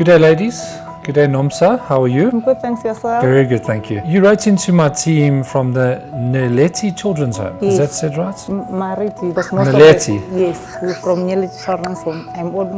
Good day, ladies. Good day, Nomsa. How are you? I'm good, thanks. Yourself? Very good, thank you. You wrote into my team from the Naleti Children's Home. Yes. Is that said right? Mariti, because most Naleti. of the, yes, we're from Naleti Children's Home.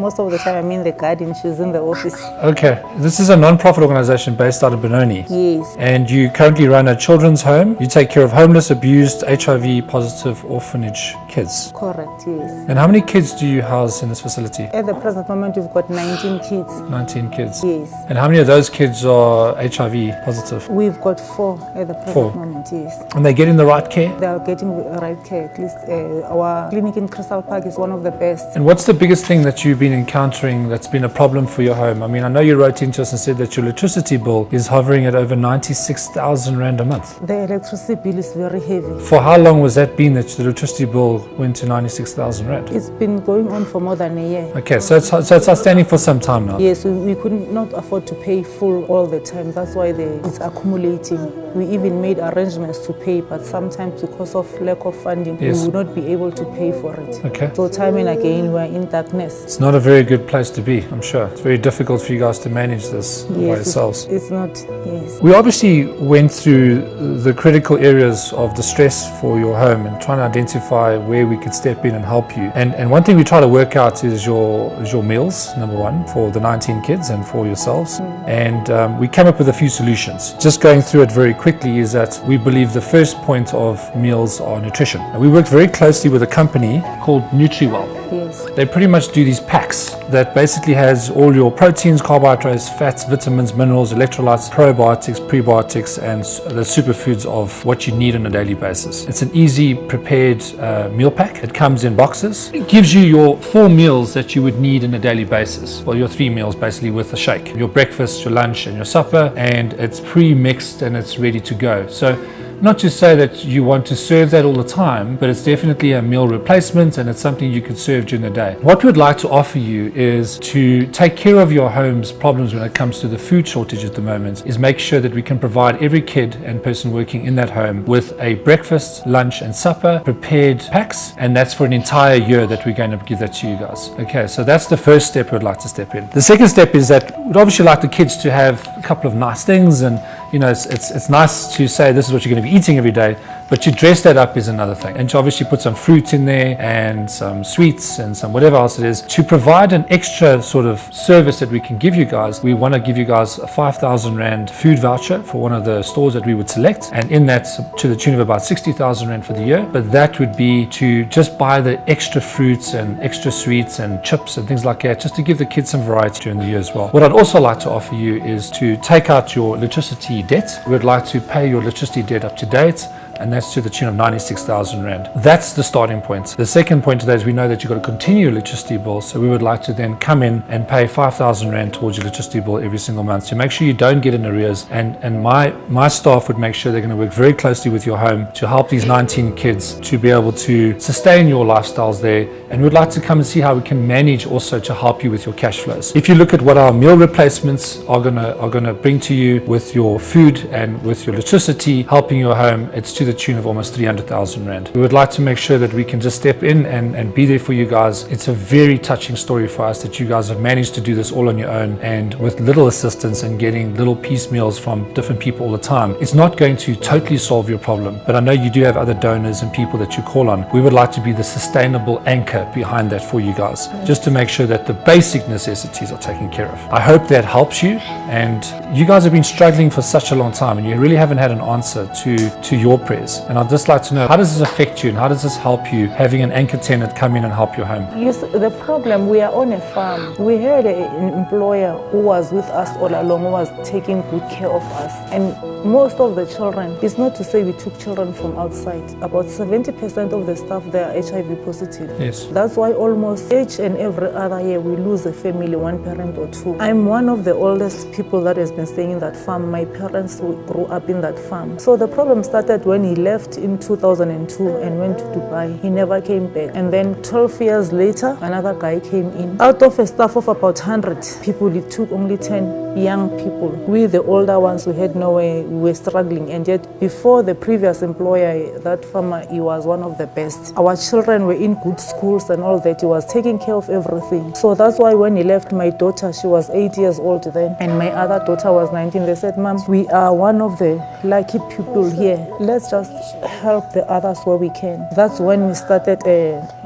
Most of the time I'm in the garden, she's in the office. Okay. This is a non-profit organization based out of Benoni. Yes. And you currently run a children's home. You take care of homeless, abused, HIV positive orphanage kids. Correct, yes. And how many kids do you house in this facility? At the present moment, we've got 19 kids. 19 kids. Yes. And how many of those kids are HIV positive? We've got 4 at the present moment, yes. And they getting the right care? They are getting the right care. At least our clinic in Crystal Park is one of the best. And what's the biggest thing that you've been encountering that's been a problem for your home? I mean, I know you wrote into us and said that your electricity bill is hovering at over 96,000 Rand a month. The electricity bill is very heavy. For how long was that been that the electricity bill went to 96,000 Rand? It's been going on for more than a year. Okay, so it's outstanding for some time now. Yes, we could not afford to pay full all the time. That's why it's accumulating. We even made arrangements to pay, but sometimes because of lack of funding, Yes. we would not be able to pay for it. Okay. So time and again, we're in darkness. It's not a very good place to be, I'm sure. It's very difficult for you guys to manage this by yourselves. It's not, yes. We obviously went through the critical areas of distress for your home and trying to identify where we could step in and help you. And one thing we try to work out is your meals, number one, for the 19 kids and for yourselves. And we came up with a few solutions. Just going through it very quickly is that we believe the first point of meals are nutrition. And we worked very closely with a company called NutriWell. Yes. They pretty much do these packs that basically has all your proteins, carbohydrates, fats, vitamins, minerals, electrolytes, probiotics, prebiotics, and the superfoods of what you need on a daily basis. It's an easy prepared meal pack. It comes in boxes. It gives you your 4 meals that you would need on a daily basis. Well, your 3 meals basically with a shake. Your breakfast, your lunch, and your supper, and it's pre-mixed and it's ready to go. So not to say that you want to serve that all the time, but it's definitely a meal replacement and it's something you could serve during the day. What we'd like to offer you is to take care of your home's problems when it comes to the food shortage at the moment, is make sure that we can provide every kid and person working in that home with a breakfast, lunch and supper prepared packs, and that's for an entire year that we're going to give that to you guys. Okay, so that's the first step we'd like to step in. The second step is that we'd obviously like the kids to have a couple of nice things, and you know, it's nice to say this is what you're going to be eating every day, but to dress that up is another thing. And to obviously put some fruit in there and some sweets and some whatever else it is. To provide an extra sort of service that we can give you guys, we want to give you guys a 5,000 Rand food voucher for one of the stores that we would select. And in that, to the tune of about 60,000 Rand for the year. But that would be to just buy the extra fruits and extra sweets and chips and things like that, just to give the kids some variety during the year as well. What I'd also like to offer you is to take out your electricity debt. We'd like to pay your electricity debt up to date, and that's to the tune of 96,000 Rand. That's the starting point. The second point today is we know that you've got to continue your electricity bill, so we would like to then come in and pay 5,000 Rand towards your electricity bill every single month. So make sure you don't get in arrears, and my staff would make sure they're going to work very closely with your home to help these 19 kids to be able to sustain your lifestyles there, and we'd like to come and see how we can manage also to help you with your cash flows. If you look at what our meal replacements are gonna bring to you with your food and with your electricity, helping your home, it's to the tune of almost 300,000 Rand. We would like to make sure that we can just step in and be there for you guys. It's a very touching story for us that you guys have managed to do this all on your own and with little assistance and getting little piecemeals from different people all the time. It's not going to totally solve your problem, but I know you do have other donors and people that you call on. We would like to be the sustainable anchor behind that for you guys, just to make sure that the basic necessities are taken care of. I hope that helps you, and you guys have been struggling for such a long time and you really haven't had an answer to your prayers. And I'd just like to know, how does this affect you and how does this help you, having an anchor tenant come in and help your home? Yes, the problem, we are on a farm. We had an employer who was with us all along, who was taking good care of us. And most of the children, it's not to say we took children from outside. About 70% of the staff there are HIV positive. Yes. That's why almost each and every other year we lose a family, one parent or two. I'm one of the oldest people that has been staying in that farm. My parents grew up in that farm. So the problem started when he left in 2002 and went to Dubai. He never came back. And then 12 years later, another guy came in. Out of a staff of about 100 people, it took only 10 young people. We, the older ones, we had no way, we were struggling. And yet, before the previous employer, that farmer, he was one of the best. Our children were in good schools and all that. He was taking care of everything. So that's why when he left, my daughter, she was 8 years old then, and my other daughter was 19. They said, Mom, we are one of the lucky people here. Let's just help the others where we can. That's when we started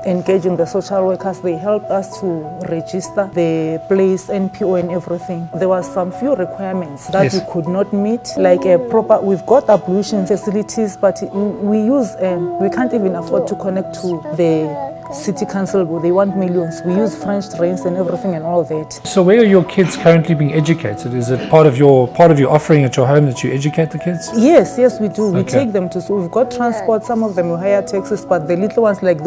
engaging the social workers. They helped us to register the place, NPO and everything. There was some few requirements that we could not meet, like a proper, we've got ablution facilities, but we can't even afford to connect to the city council. They want millions. We use French drains and everything and all that. So where are your kids currently being educated? Is it part of your offering at your home that you educate the kids? Yes, we do. We take them to school. We've got transport. Some of them we hire taxis, but the little ones like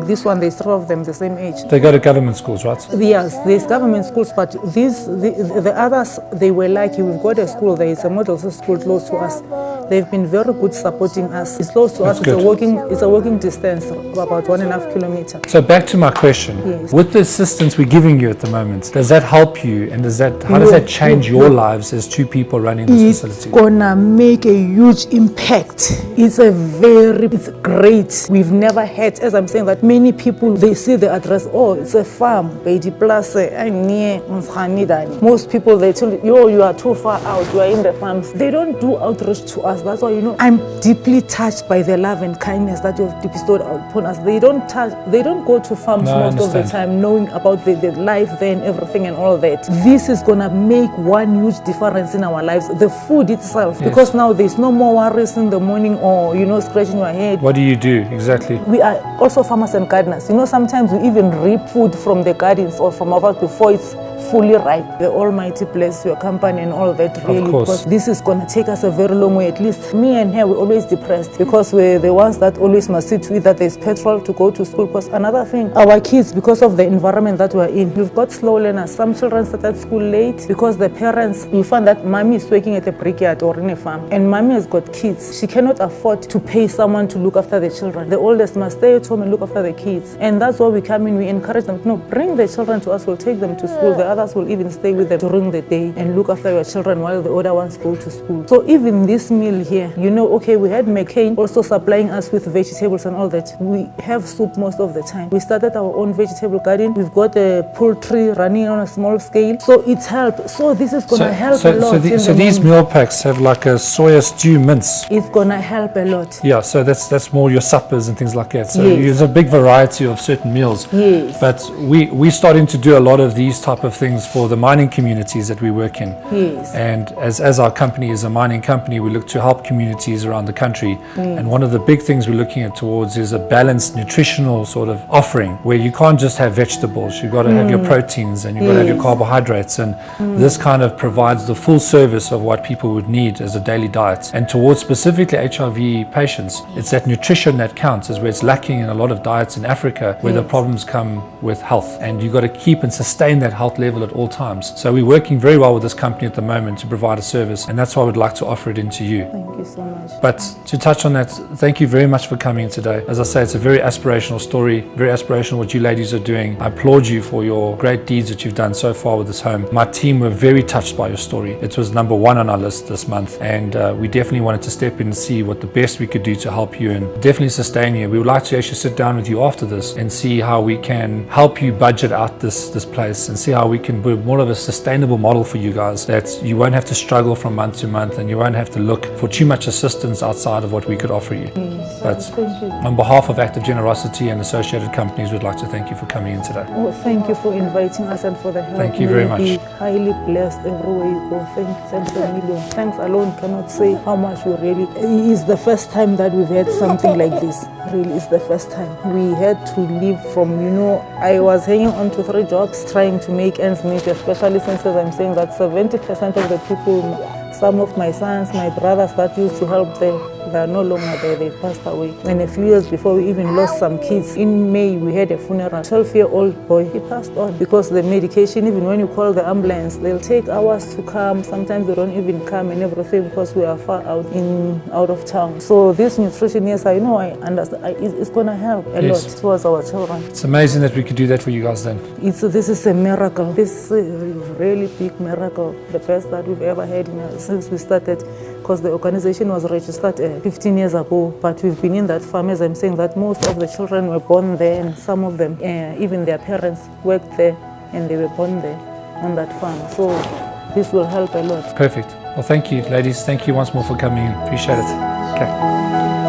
this one, there's 3 of them the same age. They go to government schools, right? Yes, there's government schools, but the others, they were lucky. We've got a school there. It's a model school close to us. They've been very good supporting us. It's close to us. It's a walking distance, about 1.5 kilometers. So back to my question. Yes. With the assistance we're giving you at the moment, does that help you, and how does that change your lives as 2 people running this facility? It's gonna make a huge impact. It's great. We've never had, as I'm saying, that many people, they see the address, oh, it's a farm, Beidi Place, most people, they tell you, you are too far out, you are in the farms. They don't do outreach to us. That's why, I'm deeply touched by the love and kindness that you have bestowed upon us. They don't go to farms most of the time knowing about the life there and everything and all that. This is going to make one huge difference in our lives. The food itself, because now there's no more worries in the morning or, scratching your head. What do you do exactly? We are also farmers and gardeners. Sometimes we even reap food from the gardens or from our before it's fully ripe. The Almighty bless your company and all that, really, because this is going to take us a very long way. At least me and her, we're always depressed because we're the ones that always must see to it that there's petrol to go to school. Because another thing, our kids, because of the environment that we're in, we've got slow learners. Some children started school late because the parents, you find that mommy is working at a brickyard or in a farm, and mommy has got kids. She cannot afford to pay someone to look after the children. The oldest must stay at home and look after the kids. And that's why we come in, we encourage them, no, bring the children to us, we'll take them to school. The others will even stay with them during the day and look after your children while the older ones go to school. So even this meal here, we had McCain also supplying us with vegetables and all that. We have soup most of the time. We started our own vegetable garden. We've got a poultry running on a small scale. So it's helped. So this is going to help a lot. So these meal packs have like a soya stew mince. It's going to help a lot. Yeah, so that's more your suppers and things like that. So there's a big variety of certain meals. Yes. But we're starting to do a lot of these type of things for the mining communities that we work in. Yes. And as our company is a mining company, we look to help communities around the country. Yes. And one of the big things we're looking at towards is a balanced nutritional sort of offering where you can't just have vegetables. You've got to have your proteins and you've got to have your carbohydrates. And this kind of provides the full service of what people would need as a daily diet. And towards specifically HIV patients, it's that nutrition that counts, is where it's lacking in a lot of diets in Africa, where the problems come with health. And you've got to keep and sustain that health level at all times. So we're working very well with this company at the moment to provide a service, and that's why I would like to offer it into you. Thank you so much. But to touch on that, thank you very much for coming in today. As I say, it's a very aspirational story, very aspirational what you ladies are doing. I applaud you for your great deeds that you've done so far with this home. My team were very touched by your story. It was number 1 on our list this month, and we definitely wanted to step in and see what the best we could do to help you and definitely sustain you. We would like to actually sit down with you after this and see how we can help you budget out this place and see how we can build more of a sustainable model for you guys, that you won't have to struggle from month to month and you won't have to look for too much assistance outside of what we could offer you. Yes. But Thank you. on behalf of Active Generosity and associated companies, we'd like to thank you for coming in today. Oh, thank you for inviting us and for the help. Thank you very much. Be highly blessed everywhere you go. Thanks a million. Thanks alone cannot say how much we really. It's the first time that we've had something like this. Really, it's the first time. We had to leave from, I was hanging on to 3 jobs trying to make ends meet, especially since, as I'm saying, that 70% of the people, some of my sons, my brothers that used to help there, They are no longer there, they've passed away. And a few years before, we even lost some kids. In May, we had a funeral. 12-year-old boy, he passed on because the medication, even when you call the ambulance, they'll take hours to come. Sometimes they don't even come and everything because we are far out of town. So this nutrition, yes, I know, I understand, it's going to help a lot towards our children. It's amazing that we could do that for you guys then. This is a miracle. This is a really big miracle. The best that we've ever had since we started, because the organization was registered 15 years ago, but we've been in that farm, as I'm saying, that most of the children were born there, and some of them, even their parents worked there and they were born there on that farm. So this will help a lot. Perfect. Well, thank you, ladies. Thank you once more for coming in. Appreciate it. Okay.